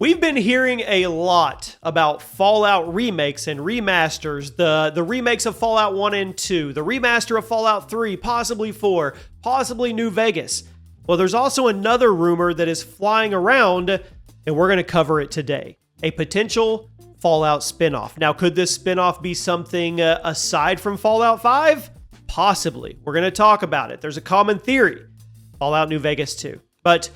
We've been hearing a lot about Fallout remakes and remasters, the remakes of Fallout 1 and 2, the remaster of Fallout 3, possibly 4, possibly New Vegas. Well, there's also another rumor that is flying around, and we're going to cover it today. A potential Fallout spinoff. Now, could this spinoff be something aside from Fallout 5? Possibly. We're going to talk about it. There's a common theory. Fallout New Vegas 2. But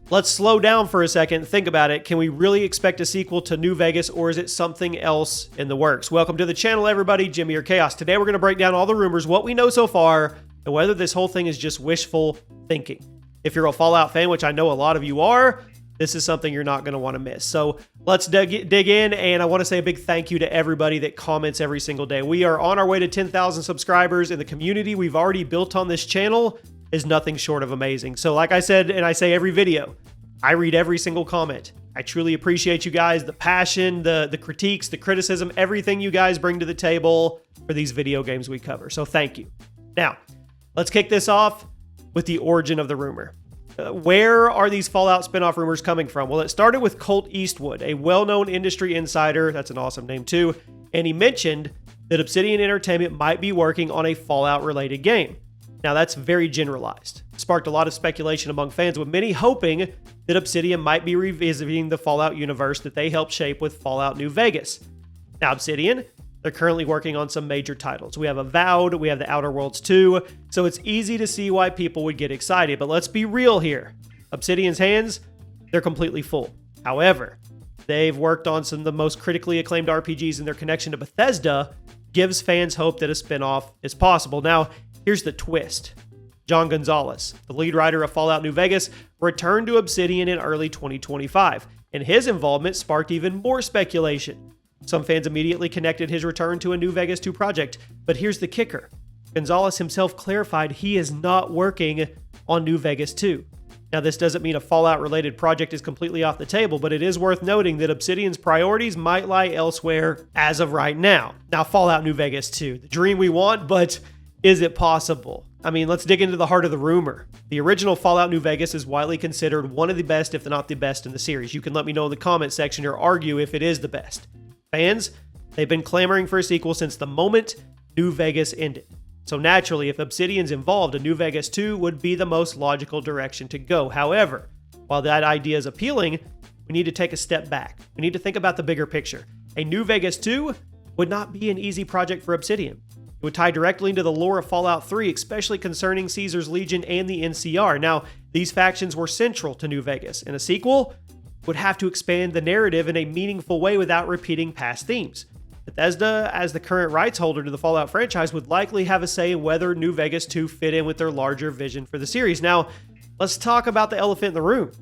let's slow down for a second and think about it. Can we really expect a sequel to New Vegas, or is it something else in the works? Welcome to the channel, everybody. Jimmy or Chaos. Today, we're going to break down all the rumors, what we know so far, and whether this whole thing is just wishful thinking. If you're a Fallout fan, which I know a lot of you are, this is something you're not going to want to miss. So let's dig in, and I want to say a big thank you to everybody that comments every single day. We are on our way to 10,000 subscribers, and the community we've already built on this channel is nothing short of amazing. So like I said, and I say every video, I read every single comment. I truly appreciate you guys, the passion, the critiques, the criticism, everything you guys bring to the table for these video games we cover. So thank you. Now, let's kick this off with the origin of the rumor. Where are these Fallout spinoff rumors coming from? Well, it started with Colt Eastwood, a well-known industry insider. That's an awesome name too. And he mentioned that Obsidian Entertainment might be working on a Fallout-related game. Now, that's very generalized. It sparked a lot of speculation among fans, with many hoping that Obsidian might be revisiting the Fallout universe that they helped shape with Fallout New Vegas. Now, Obsidian, they're currently working on some major titles. We have Avowed, we have The Outer Worlds 2, so it's easy to see why people would get excited. But let's be real here. Obsidian's hands, they're completely full. However, they've worked on some of the most critically acclaimed RPGs, and their connection to Bethesda gives fans hope that a spinoff is possible. Now, here's the twist. John Gonzalez, the lead writer of Fallout New Vegas, returned to Obsidian in early 2025, and his involvement sparked even more speculation. Some fans immediately connected his return to a New Vegas 2 project, but here's the kicker. Gonzalez himself clarified he is not working on New Vegas 2. Now, this doesn't mean a Fallout-related project is completely off the table, but it is worth noting that Obsidian's priorities might lie elsewhere as of right now. Now, Fallout New Vegas 2, the dream we want, but is it possible? I mean, let's dig into the heart of the rumor. The original Fallout New Vegas is widely considered one of the best, if not the best, in the series. You can let me know in the comment section or argue if it is the best. Fans, they've been clamoring for a sequel since the moment New Vegas ended. So naturally, if Obsidian's involved, a New Vegas 2 would be the most logical direction to go. However, while that idea is appealing, we need to take a step back. We need to think about the bigger picture. A New Vegas 2 would not be an easy project for Obsidian. It would tie directly into the lore of Fallout 3, especially concerning Caesar's Legion and the NCR. Now, these factions were central to New Vegas, and a sequel would have to expand the narrative in a meaningful way without repeating past themes. Bethesda, as the current rights holder to the Fallout franchise, would likely have a say in whether New Vegas 2 fit in with their larger vision for the series. Now, let's talk about the elephant in the room.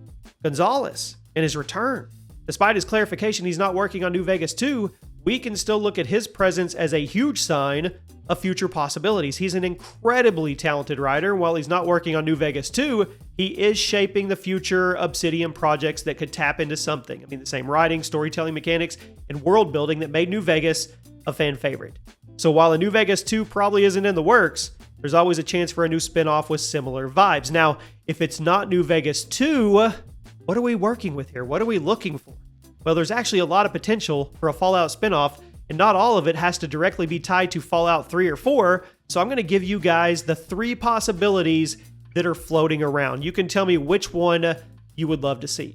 Gonzalez and his return. Despite his clarification he's not working on New Vegas 2, we can still look at his presence as a huge sign of future possibilities. He's an incredibly talented writer, and while he's not working on New Vegas 2, he is shaping the future Obsidian projects that could tap into something. I mean, the same writing, storytelling mechanics, and world building that made New Vegas a fan favorite. So while a New Vegas 2 probably isn't in the works, there's always a chance for a new spinoff with similar vibes. Now, if it's not New Vegas 2, what are we working with here? What are we looking for? Well, there's actually a lot of potential for a Fallout spinoff, and not all of it has to directly be tied to Fallout 3 or 4, so I'm going to give you guys the 3 possibilities that are floating around. You can tell me which one you would love to see.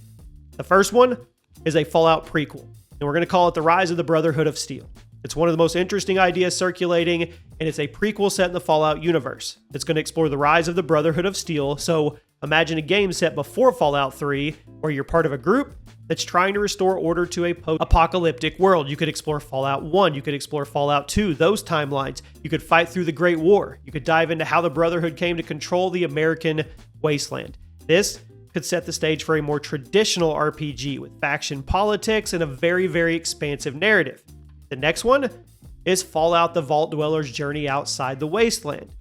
The first one is a Fallout prequel, and we're going to call it The Rise of the Brotherhood of Steel. It's one of the most interesting ideas circulating, and it's a prequel set in the Fallout universe. It's going to explore the rise of the Brotherhood of Steel, so imagine a game set before Fallout 3, where you're part of a group that's trying to restore order to a post-apocalyptic world. You could explore Fallout 1, you could explore Fallout 2, those timelines. You could fight through the Great War. You could dive into how the Brotherhood came to control the American wasteland. This could set the stage for a more traditional RPG with faction politics and a very, very expansive narrative. The next one is Fallout the Vault Dweller's journey outside the wasteland.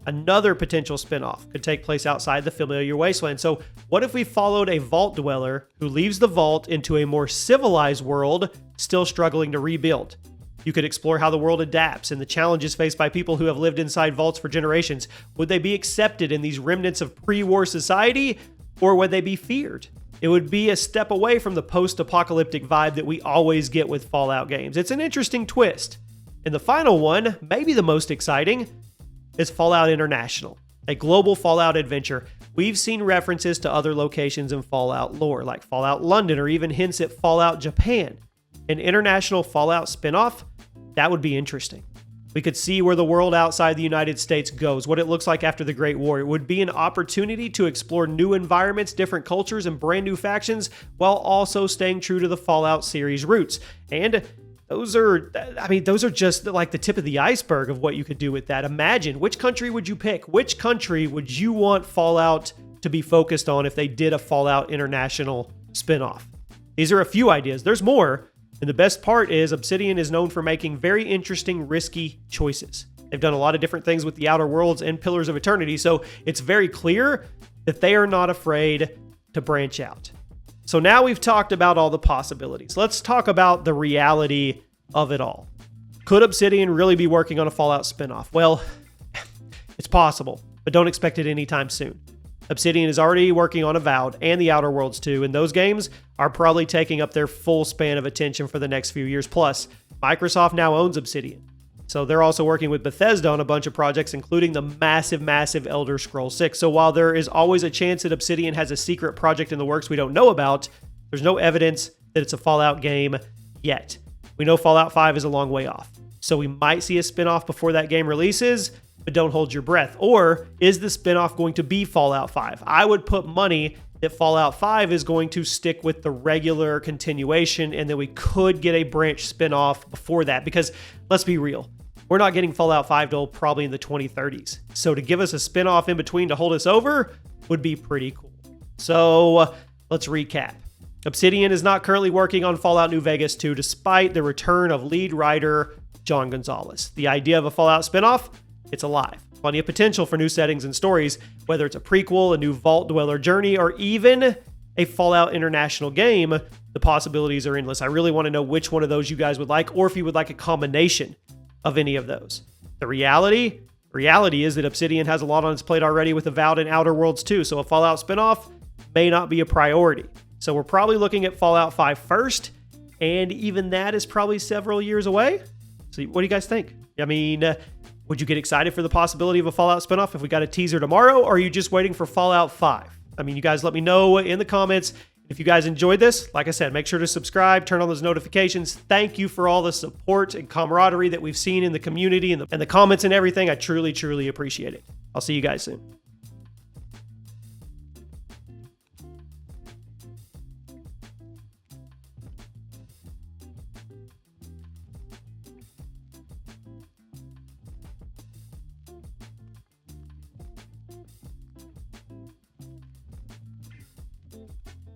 Another potential spinoff could take place outside the familiar wasteland. So what if we followed a vault dweller who leaves the vault into a more civilized world, still struggling to rebuild? You could explore how the world adapts and the challenges faced by people who have lived inside vaults for generations. Would they be accepted in these remnants of pre-war society, or would they be feared? it would be a step away from the post-apocalyptic vibe that we always get with Fallout games. It's an interesting twist. And the final one, maybe the most exciting, is Fallout International, a global Fallout adventure. We've seen references to other locations in Fallout lore, like Fallout London or even hints at Fallout Japan. An international Fallout spinoff? That would be interesting. We could see where the world outside the United States goes, what it looks like after the Great War. It would be an opportunity to explore new environments, different cultures, and brand new factions, while also staying true to the Fallout series roots. And those are just like the tip of the iceberg of what you could do with that. Imagine, which country would you pick? Which country would you want Fallout to be focused on if they did a Fallout International spinoff? These are a few ideas. There's more. And the best part is Obsidian is known for making very interesting, risky choices. They've done a lot of different things with the Outer Worlds and Pillars of Eternity, so it's very clear that they are not afraid to branch out. So now we've talked about all the possibilities. Let's talk about the reality of it all. Could Obsidian really be working on a Fallout spinoff? Well, it's possible, but don't expect it anytime soon. Obsidian is already working on Avowed and the Outer Worlds 2, and those games are probably taking up their full span of attention for the next few years. Plus, Microsoft now owns Obsidian. So they're also working with Bethesda on a bunch of projects, including the massive Elder Scrolls 6. So while there is always a chance that Obsidian has a secret project in the works we don't know about, there's no evidence that it's a Fallout game yet. We know Fallout 5 is a long way off. So we might see a spinoff before that game releases, but don't hold your breath. Or is the spinoff going to be Fallout 5? I would put money that Fallout 5 is going to stick with the regular continuation and that we could get a branch spinoff before that. Because let's be real, we're not getting Fallout 5 till probably in the 2030s. So to give us a spinoff in between to hold us over would be pretty cool. So let's recap. Obsidian is not currently working on Fallout New Vegas 2 despite the return of lead writer John Gonzalez. The idea of a Fallout spinoff? It's alive. Plenty of potential for new settings and stories, whether it's a prequel, a new Vault Dweller journey, or even a Fallout International game. The possibilities are endless. I really want to know which one of those you guys would like, or if you would like a combination of any of those. The reality is that Obsidian has a lot on its plate already with Avowed and Outer Worlds 2, so a Fallout spinoff may not be a priority. So we're probably looking at Fallout 5 first, and even that is probably several years away. So what do you guys think? I mean, would you get excited for the possibility of a Fallout spinoff if we got a teaser tomorrow, or are you just waiting for Fallout 5? I mean, you guys let me know in the comments. If you guys enjoyed this, like I said, make sure to subscribe, turn on those notifications. Thank you for all the support and camaraderie that we've seen in the community and the comments and everything. I truly appreciate it. I'll see you guys soon.